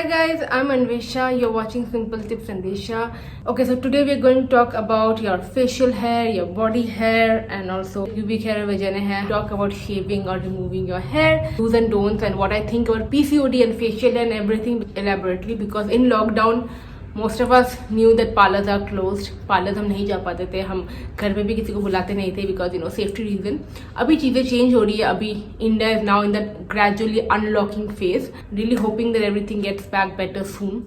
guys, I'm Anvesha. You're watching Simple Tips Andesha. Okay, so today we're going to talk about your facial hair, your body hair, and also pubic hair, vagina hair. Talk about shaving or removing your hair, do's and don'ts, and what I think about PCOD and facial hair and everything elaborately. Because in lockdown, most of us knew that parlors are closed. Parlors हम नहीं जा पाते थे, हम घर पे भी किसी को बुलाते नहीं थे because safety reason. अभी चीज़ें change हो रही है. अभी India is now in that gradually unlocking phase. Really hoping that everything gets back better soon.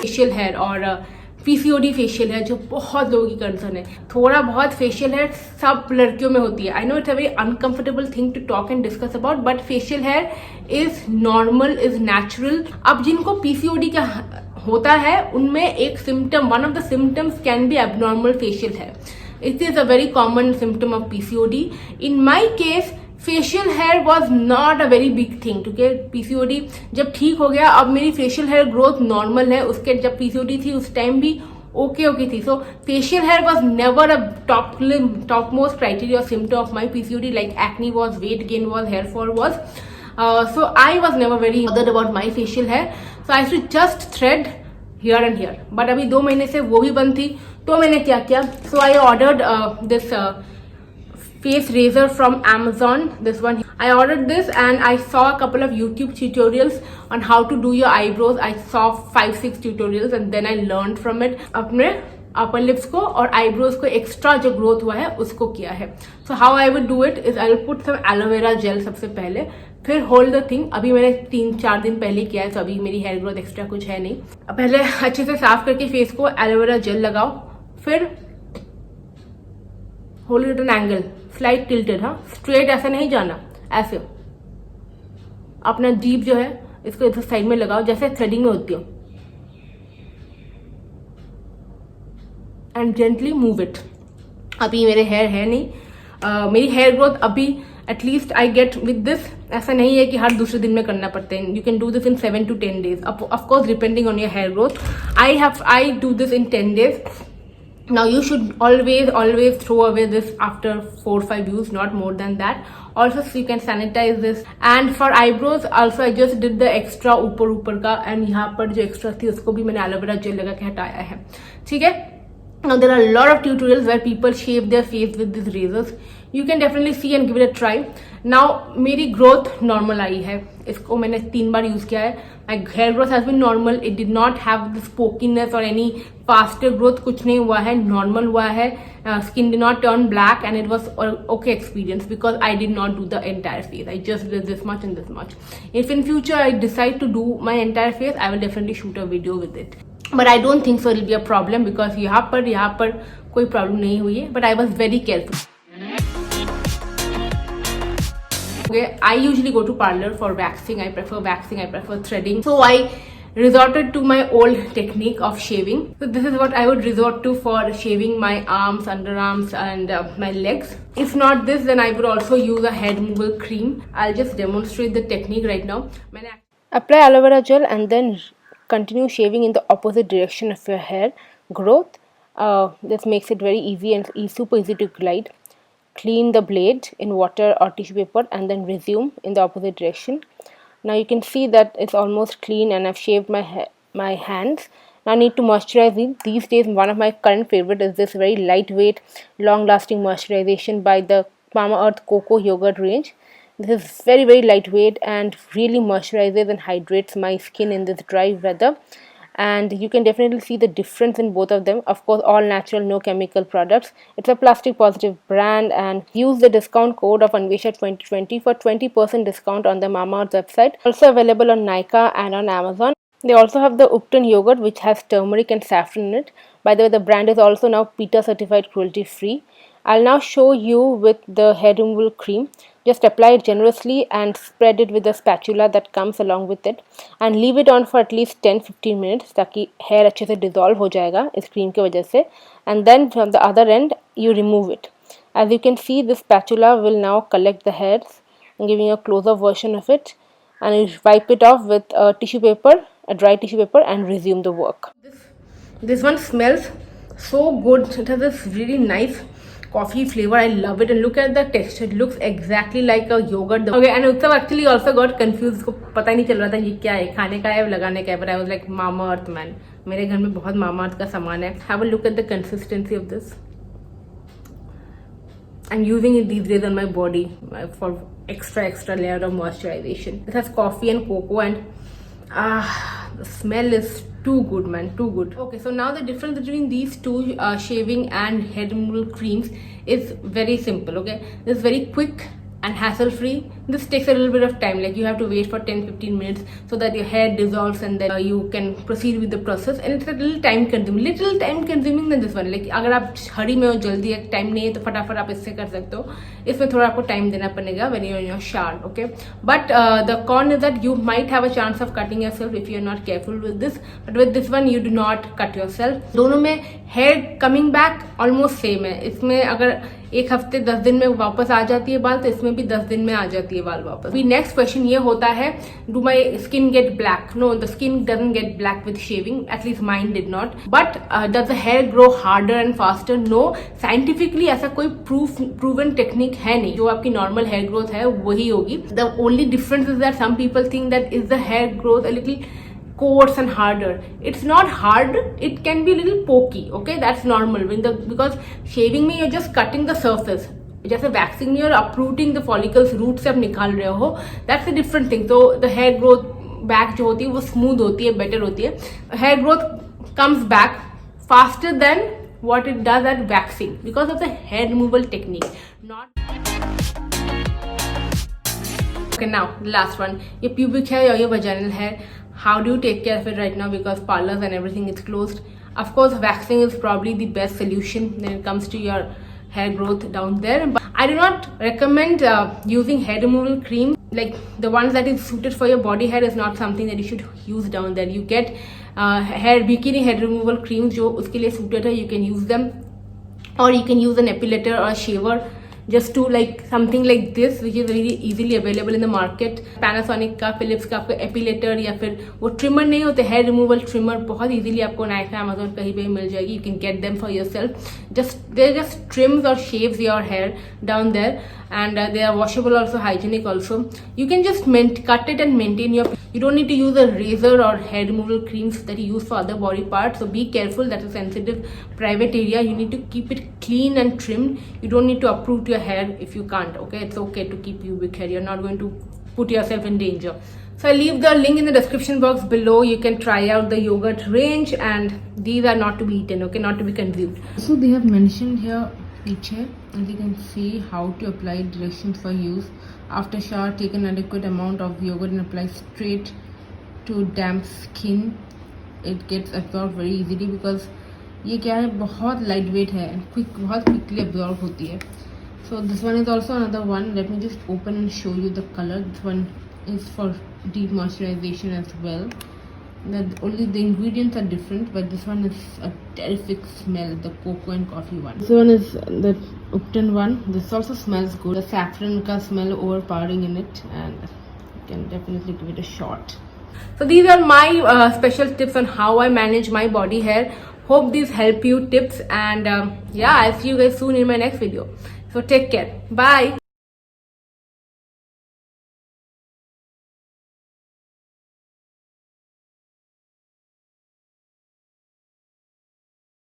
Facial hair और पीसीओडी फेशियल है जो बहुत लोगों की कंसर्न है. थोड़ा बहुत फेशियल हेयर सब लड़कियों में होती है. I know it's a very uncomfortable thing to talk and discuss about, but facial hair is normal, is natural. अब जिनको पीसीओडी का होता है उनमें एक symptom, one of the symptoms can be abnormal facial hair. It is a very common symptom of PCOD. In my case facial hair was not a very big thing, क्योंकि PCOD जब ठीक हो गया, अब मेरी फेशियल हेयर ग्रोथ नॉर्मल है. उसके जब पीसीओडी थी उस टाइम भी ओके थी. So facial hair was never a top most criteria और symptom of my PCOD. Like acne was, weight gain was, hair fall was. So I was never very bothered about my facial hair. So I should just thread here and here. But अभी 2 महीने से वो भी बंद थी, तो मैंने क्या किया, so I ordered this face razor from Amazon. This one I ordered this and I saw a couple of YouTube tutorials on how to do your eyebrows. I saw 5-6 tutorials and then I learned from it. अपने upper lips को और eyebrows को extra जो growth हुआ है उसको किया है. So how I would do it is I will put some aloe vera gel सबसे पहले, फिर hold the thing. अभी मैंने 3-4 दिन पहले किया है, तो अभी मेरी हेयर ग्रोथ एक्स्ट्रा कुछ है नहीं. पहले अच्छे से साफ करके फेस को एलोवेरा जेल लगाओ, फिर hold it an angle, slight tilted. हाँ, स्ट्रेट ऐसा नहीं जाना, ऐसे अपना जीभ जो है इसको इधर साइड में लगाओ जैसे थ्रेडिंग में होती हो, एंड जेंटली मूव इट. अभी मेरे हेयर है नहीं, मेरी हेयर ग्रोथ अभी at least I get with this. ऐसा नहीं है कि हर दूसरे दिन में करना पड़ता है. You can do this in 7 to 10 days. Of course depending on your hair growth. I do this in 10 days. Now you should always throw away this after 4-5 use, not more than that. Also you can sanitize this. And for eyebrows also I just did the extra ऊपर का, and यहाँ पर जो extra थी उसको भी मैंने aloe vera gel लगा के हटाया है. ठीक है. Now there are a lot of tutorials where people shave their face with these razors. You can definitely see and give it a try. Now मेरी ग्रोथ नॉर्मल आई है. इसको मैंने 3 बार यूज किया है. My hair growth has been normal. It did not have this pokiness or any faster growth. कुछ नहीं हुआ है, नॉर्मल हुआ है. Skin did not turn black and it was okay experience because I did not do the entire face. I just did this much and this much. If in future I decide to do my entire face, I will definitely shoot a video with it. But I don't think so it will be a problem because यहाँ पर कोई problem नहीं हुई है. But I was very careful. Okay, I usually go to parlor for waxing. I prefer threading. So I resorted to my old technique of shaving. So this is what I would resort to for shaving my arms, underarms and my legs. If not this, then I would also use a hair removal cream. I'll just demonstrate the technique right now. Apply aloe vera gel and then continue shaving in the opposite direction of your hair growth. This makes it very easy and super easy to glide. Clean the blade in water or tissue paper and then resume in the opposite direction. Now you can see that it's almost clean and I've shaved my hands. Now I need to moisturize it. These days one of my current favorite is this very lightweight, long-lasting moisturization by the Mamaearth Cocoa Yogurt range. This is very lightweight and really moisturizes and hydrates my skin in this dry weather. And you can definitely see the difference in both of them. Of course, all natural, no chemical products. It's a plastic positive brand, and use the discount code of Anvesha 2020 for 20% discount on the Mamaearth website. Also available on Nykaa and on Amazon. They also have the Upton yogurt which has turmeric and saffron in it. By the way, the brand is also now PETA certified cruelty free. I'll now show you with the hair removal cream. Just apply it generously and spread it with the spatula that comes along with it, and leave it on for at least 10-15 minutes ताकि hair अच्छे से dissolve हो जाएगा इस cream की वजह से. And then from the other end you remove it. As you can see, this spatula will now collect the hairs. I'm giving you a close-up version of it, and you wipe it off with a tissue paper, a dry tissue paper, and resume the work. This one smells so good. It has this really nice coffee flavor. I love it, and look at the texture. It looks exactly like a yogurt. Okay, and Utsav actually also got confused. उसको पता ही नहीं चल रहा था ये क्या है, खाने का है लगाने का है. But I was like Mamaearth man. मेरे घर में बहुत Mamaearth का सामान है. Have a look at the consistency of this. I'm using it these days on my body for extra layer of moisturization. This has coffee and cocoa, and the smell is too good, man, too good. Okay, so now the difference between these two shaving and hair removal creams is very simple. Okay, this is very quick and hassle free. This takes a little bit of time, like you have to wait for 10-15 minutes so that your hair dissolves, and then you can proceed with the process. And it's a little time consuming than this one. Like अगर आप हरी में हो, जल्दी एक time नहीं है, तो फटाफट आप इससे कर सकते हो. इसमें थोड़ा आपको टाइम देना पड़ेगा when you're in your shower. Okay, but the con is that you might have a chance of cutting yourself if you're not careful with this. But with this one you do not cut yourself. दोनों में hair coming back almost same है. इसमें अगर एक हफ्ते 10 दिन में वापस आ जाती है बाल, तो इसमें भी 10 दिन में आ जाती है बाल वापस. भी नेक्स्ट क्वेश्चन ये होता है, do my skin get black? No, the skin doesn't get black with shaving, at least mine did not. But does the hair grow harder and faster? No, scientifically ऐसा कोई प्रूवन टेक्निक है नहीं. जो आपकी normal hair growth है वही होगी. The only difference is that some people think that is the hair growth a little coarse and harder. It's not hard, it can be a little pokey. Okay, that's normal because shaving में you're just cutting the surface. जैसे waxing में you're uprooting the follicles, root से आप निकाल रहे हो. That's a different thing. So the hair growth back जो होती है वो स्मूथ होती है, बेटर होती है. Hair growth comes back faster than what it does at waxing because of the hair removal technique. Not okay. Now the last one, your pubic hair or your vaginal hair. How do you take care of it right now, because parlors and everything is closed? Of course, waxing is probably the best solution when it comes to your hair growth down there. But I do not recommend using hair removal cream. Like the ones that is suited for your body hair is not something that you should use down there. You get bikini hair removal creams जो उसके लिए suited है. You can use them, or you can use an epilator or a shaver. Just to like something like this, which is very easily available in the market. Panasonic का, Philips का आपको epilator या फिर वो trimmer नहीं होते, hair removal trimmer बहुत easily आपको नाइका अमेजोन कहीं पे मिल जाएगी. You can get them for yourself. Just trims और shaves your hair down there, and they are washable also, hygienic also. You can just cut it and maintain your. You don't need to use a razor or hair removal creams that you use for other body parts. So be careful. That's a sensitive private area. You need to keep it clean and trimmed. You don't need to uproot your hair if you can't. Okay, it's okay to keep pubic hair. You're not going to put yourself in danger. So I leave the link in the description box below. You can try out the yogurt range, and these are not to be eaten. Okay, not to be consumed. So they have mentioned here पीछे, and you can see how to apply directions for use. After shower, take an adequate amount of yogurt and apply straight to damp skin. It gets absorbed very easily because ये क्या है, बहुत light weight है, बहुत quickly absorb होती है. So this one is also another one. Let me just open and show you the color. This one is for deep moisturization as well. Only the ingredients are different, but this one is a terrific smell, the cocoa and coffee one. This one is the Upton one. This also smells good. The saffron ka smell overpowering in it, and you can definitely give it a shot. So these are my special tips on how I manage my body hair. Hope these help you tips, and yeah, I'll see you guys soon in my next video. So take care. Bye.